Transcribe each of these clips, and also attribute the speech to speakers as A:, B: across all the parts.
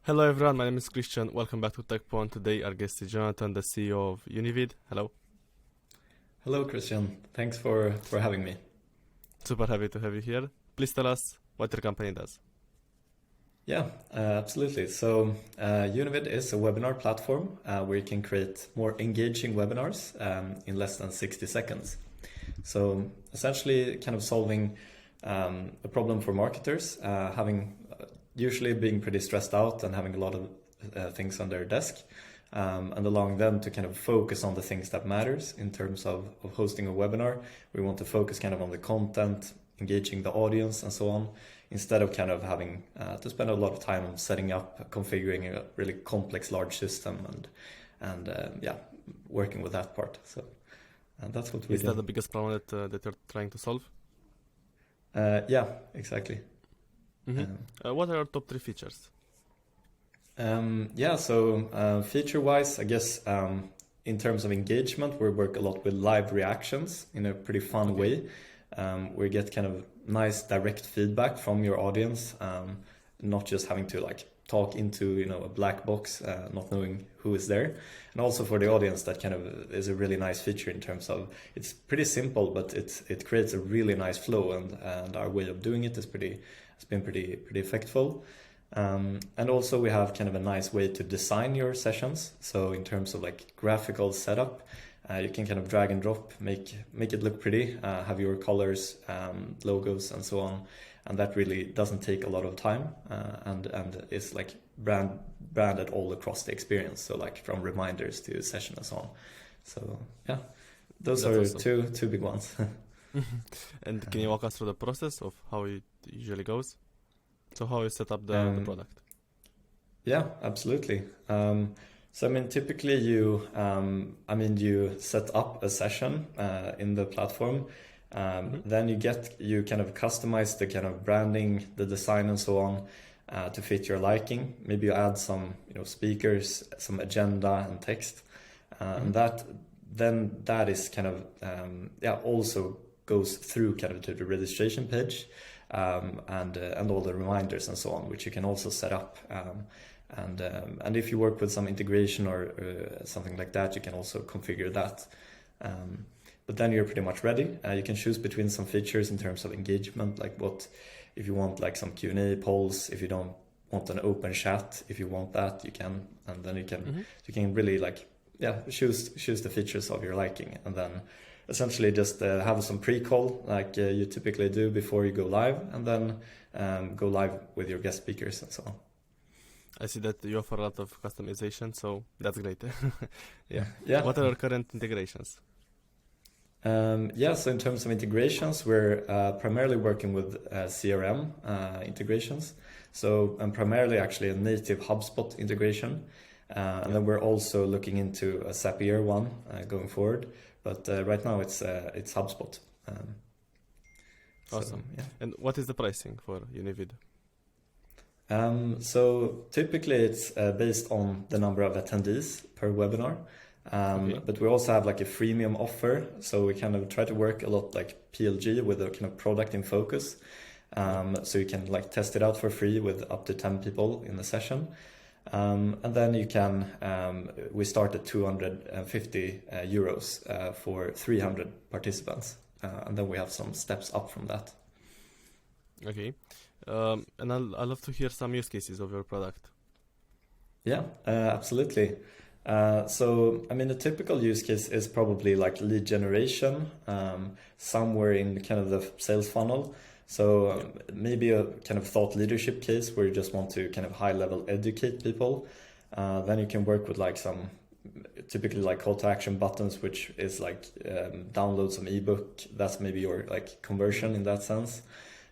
A: Hello everyone, my name is Christian. Welcome back to Tekpon. Today our guest is Jonathan, the CEO of Univid. Hello.
B: Hello, Christian. Thanks for having me.
A: Super happy to have you here. Please tell us what your company does.
B: Yeah, absolutely. So Univid is a webinar platform where you can create more engaging webinars in less than 60 seconds. So essentially kind of solving a problem for marketers, usually being pretty stressed out and having a lot of things on their desk, and allowing them to kind of focus on the things that matters in terms of hosting a webinar. We want to focus kind of on the content, engaging the audience and so on, instead of kind of having to spend a lot of time on setting up, configuring a really complex large system and working with that part. So that's what we do.
A: Is that the biggest problem that you're trying to solve?
B: Yeah, exactly.
A: Mm-hmm. What are your top 3 features?
B: So feature-wise, I guess in terms of engagement, we work a lot with live reactions in a pretty fun way. We get kind of nice direct feedback from your audience, not just having to like talk into a black box, not knowing who is there. And also for the audience, that kind of is a really nice feature in terms of it's pretty simple, but it creates a really nice flow, and our way of doing it has been pretty effective. And also we have kind of a nice way to design your sessions. So in terms of like graphical setup, you can kind of drag and drop, make it look pretty, have your colors, logos and so on. And that really doesn't take a lot of time, and is like branded all across the experience. So like from reminders to session and so on. So yeah, those
A: That's
B: are
A: awesome.
B: two big ones.
A: And can you walk us through the process of how it usually goes? So how you set up the product?
B: Yeah, absolutely. So I mean, typically you set up a session in the platform. Then you kind of customize the kind of branding, the design, and so on to fit your liking. Maybe you add some speakers, some agenda and text, and that is kind of also goes through kind of to the registration page. And all the reminders and so on, which you can also set up. And if you work with some integration or something like that, you can also configure that. But then you're pretty much ready. You can choose between some features in terms of engagement, like if you want like some Q&A polls, if you don't want an open chat, if you want that, you can, and then you can really choose the features of your liking, and then essentially just have some pre-call like you typically do before you go live, and then go live with your guest speakers and so on.
A: I see that you offer a lot of customization, so that's great.
B: Yeah.
A: What are your current integrations?
B: So in terms of integrations, we're primarily working with CRM integrations. So I'm primarily actually a native HubSpot integration. And then we're also looking into a Zapier one going forward. But right now it's HubSpot.
A: Awesome.
B: Yeah.
A: And what is the pricing for Univid?
B: So typically it's based on the number of attendees per webinar. But we also have like a freemium offer. So we kind of try to work a lot like PLG with a kind of product in focus. So you can like test it out for free with up to 10 people in the session. And then you can, we start at 250 euros for 300 participants. And then we have some steps up from that.
A: Okay. And I'd love to hear some use cases of your product.
B: Yeah, absolutely. So, I mean, the typical use case is probably like lead generation, somewhere in kind of the sales funnel. So maybe a kind of thought leadership case where you just want to kind of high level educate people. Then you can work with like some typically like call to action buttons, which is like download some ebook. That's maybe your like conversion in that sense.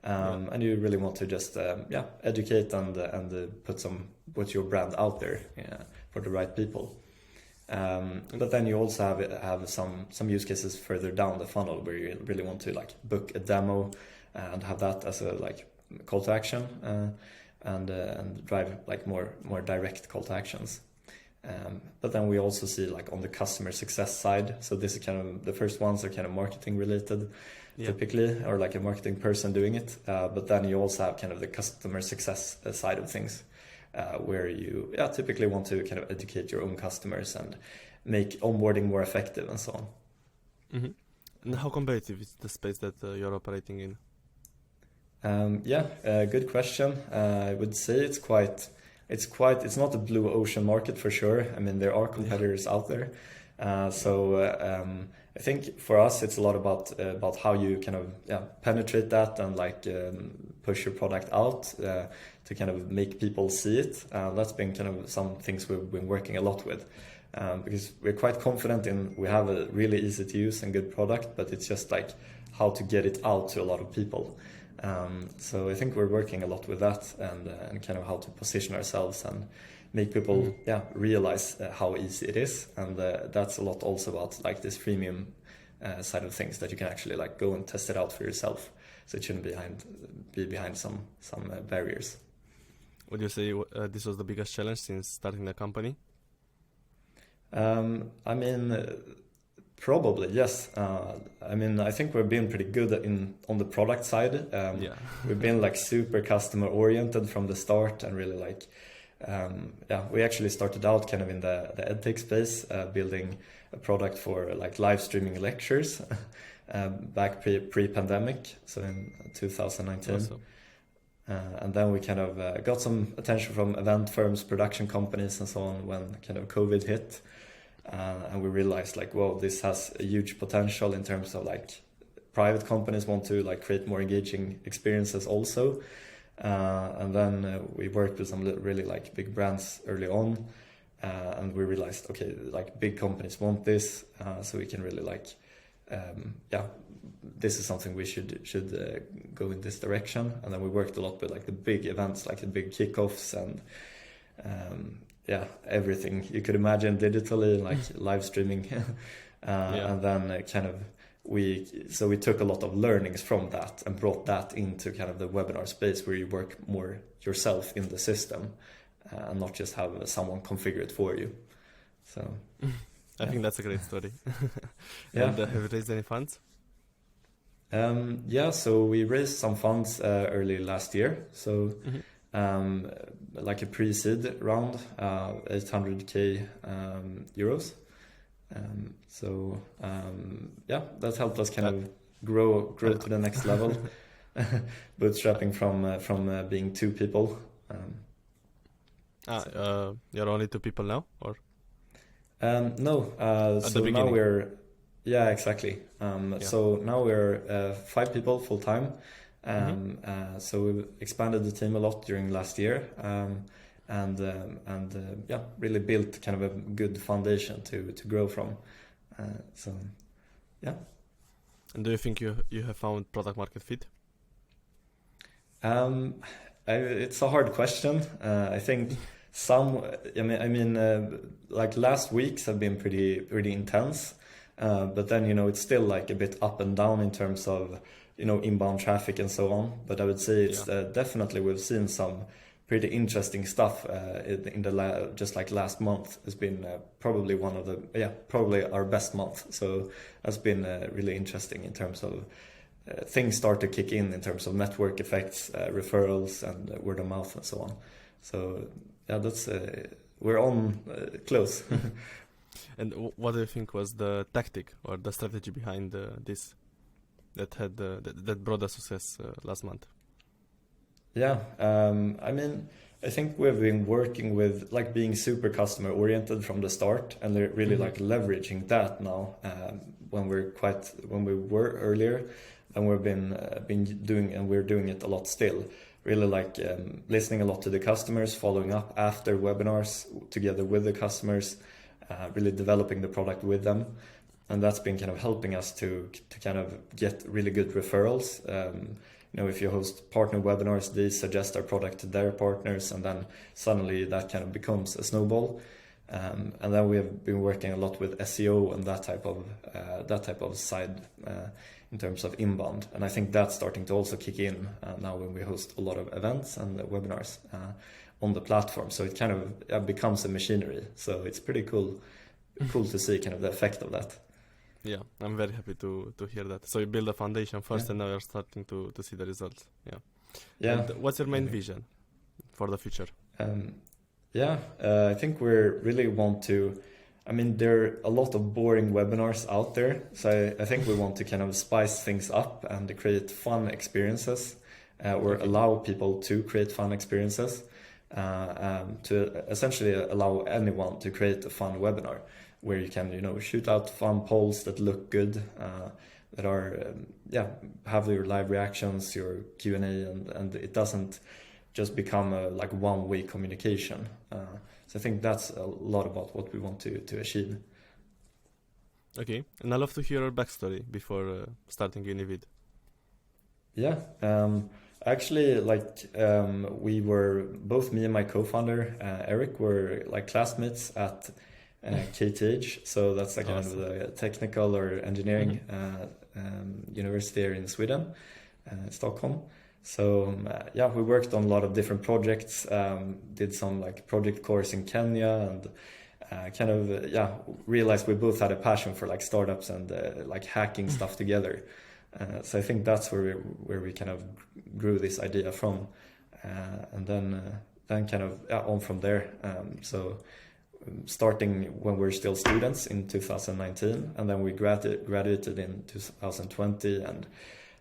B: And you really want to just educate and put your brand out there for the right people. But then you also have some use cases further down the funnel where you really want to like book a demo and have that as a like call to action and drive like more direct call to actions. But then we also see like on the customer success side. So this is kind of the first ones are kind of marketing related. Typically, or like a marketing person doing it. But then you also have kind of the customer success side of things, where you typically want to kind of educate your own customers and make onboarding more effective and so on.
A: Mm-hmm. And how competitive is the space that you're operating in?
B: Good question. I would say it's not a blue ocean market for sure. I mean, there are competitors out there. I think for us, it's a lot about how you kind of penetrate that and like push your product out to kind of make people see it. That's been kind of some things we've been working a lot with. Because we're quite confident we have a really easy to use and good product, but it's just like how to get it out to a lot of people. So I think we're working a lot with that and kind of how to position ourselves and make people realize how easy it is. And that's a lot also about like this freemium side of things, that you can actually like go and test it out for yourself. So it shouldn't be behind some barriers.
A: Would you say this was the biggest challenge since starting the company?
B: I mean, probably yes. I mean, I think we've been pretty good on the product side. We've been like super customer oriented from the start, and really like we actually started out kind of in the edtech space, building a product for like live streaming lectures back pre-pandemic, so in 2019.
A: Awesome.
B: And then we kind of got some attention from event firms, production companies and so on when kind of COVID hit. And we realized like, whoa, this has a huge potential in terms of like private companies want to like create more engaging experiences also. And then we worked with some really like big brands early on. And we realized, okay, like big companies want this. So we can really like, this is something we should go in this direction. And then we worked a lot with like the big events, like the big kickoffs and everything you could imagine digitally, like live streaming. And then we took a lot of learnings from that and brought that into kind of the webinar space, where you work more yourself in the system and not just have someone configure it for you. So
A: I think that's a great story. And have you raised any funds?
B: So we raised some funds early last year. So like a pre-seed round, 800k euros. That helped us kind of grow to the next level, bootstrapping from being 2 people.
A: You're only 2 people now, or?
B: No. So now we're exactly. So now we're 5 people full time. So we've expanded the team a lot during last year, and really built kind of a good foundation to grow from.
A: And do you think you have found product market fit?
B: It's a hard question. I think like last weeks have been pretty intense, but then it's still like a bit up and down in terms of inbound traffic and so on. But I would say it's definitely, we've seen some pretty interesting stuff in the just like last month has been probably one of the probably our best month. So that's been really interesting in terms of things start to kick in terms of network effects, referrals and word of mouth and so on. So that's we're on close.
A: And what do you think was the tactic or the strategy behind this that had that brought the success last month?
B: I think we've been working with like being super customer oriented from the start, and they're really like leveraging that now when we were earlier, and we've been doing, and we're doing it a lot still. Really like listening a lot to the customers, following up after webinars together with the customers, really developing the product with them. And that's been kind of helping us to kind of get really good referrals. If you host partner webinars, they suggest our product to their partners, and then suddenly that kind of becomes a snowball. And then we have been working a lot with SEO and that type of side in terms of inbound. And I think that's starting to also kick in now when we host a lot of events and webinars on the platform. So it kind of becomes a machinery. So it's pretty cool to see kind of the effect of that.
A: Yeah, I'm very happy to hear that. So you build a foundation first, and now you're starting to see the results. Yeah. And what's your main vision for the future?
B: Um, I think we really want to. I mean, there are a lot of boring webinars out there, so I think we want to kind of spice things up and create fun experiences, or allow people to create fun experiences, to essentially allow anyone to create a fun webinar where you can, shoot out fun polls that look good, that are, have your live reactions, your Q&A, and it doesn't just become a like one-way communication. So I think that's a lot about what we want to achieve.
A: Okay, and I'd love to hear your backstory before starting Univid.
B: Yeah, actually, we were, both me and my co-founder, Eric, were like classmates at KTH, so that's like kind of the technical or engineering university here in Sweden, Stockholm. So we worked on a lot of different projects, did some like project course in Kenya, and realized we both had a passion for like startups and like hacking stuff together. So I think that's where we kind of grew this idea from, and then kind of on from there. So starting when we were still students in 2019, and then we graduated in 2020, and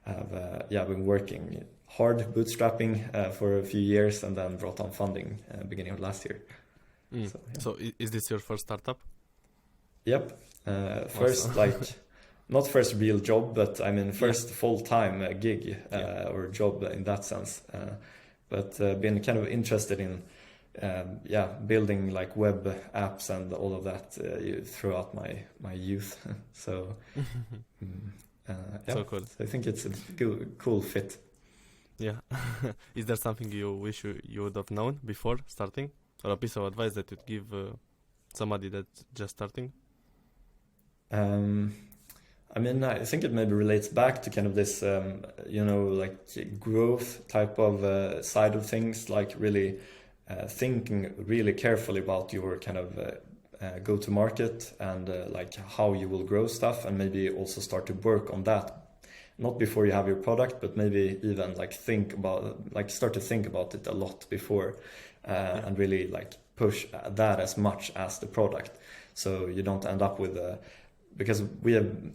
B: have been working hard bootstrapping for a few years, and then brought on funding beginning of last year.
A: So is this your first startup?
B: Yep. First, not first real job, but I mean first full-time gig or job in that sense. But been kind of interested in building like web apps and all of that throughout my youth. So
A: so cool.
B: So I think it's a cool fit.
A: Yeah. Is there something you wish you would have known before starting, or a piece of advice that you'd give somebody that's just starting?
B: I mean, I think it maybe relates back to kind of this, like growth type of side of things, like really thinking really carefully about your kind of go-to market and like how you will grow stuff, and maybe also start to work on that. Not before you have your product, but maybe even like start to think about it a lot before, and really like push that as much as the product. So you don't end up with because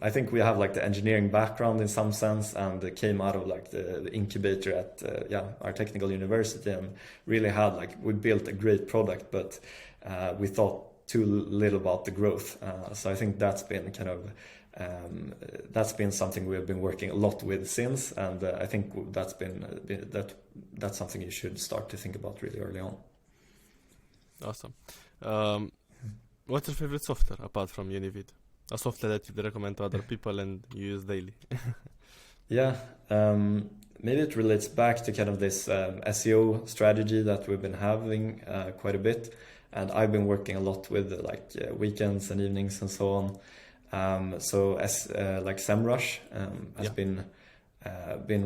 B: I think we have like the engineering background in some sense, and came out of like the incubator at our technical university, and really had we built a great product, but we thought too little about the growth. So I think that's been kind of that's been something we've been working a lot with since, and I think that's something you should start to think about really early on.
A: Awesome. What's your favorite software apart from Univid? A software that you'd recommend to other people and you use daily?
B: Maybe it relates back to kind of this SEO strategy that we've been having quite a bit, and I've been working a lot with weekends and evenings and so on. So SEMrush has been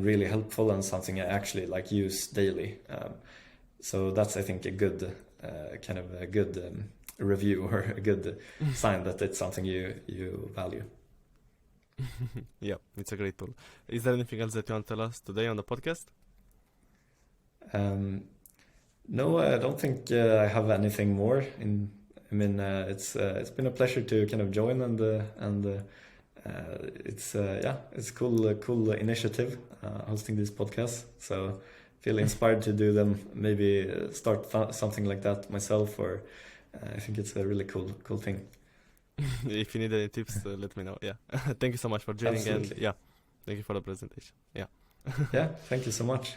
B: really helpful, and something I actually use daily. So that's, I think, a good review, or a good sign that it's something you value.
A: Yeah, it's a great tool. Is there anything else that you want to tell us today on the podcast?
B: No, I don't think I have anything more. It's been a pleasure to kind of join, and it's cool initiative hosting this podcast. So feel inspired to do them. Maybe start something like that myself, or I think it's a really cool thing.
A: If you need any tips, let me know. Yeah. Thank you so much for joining.
B: Absolutely.
A: And thank you for the presentation. Yeah.
B: Yeah, thank you so much.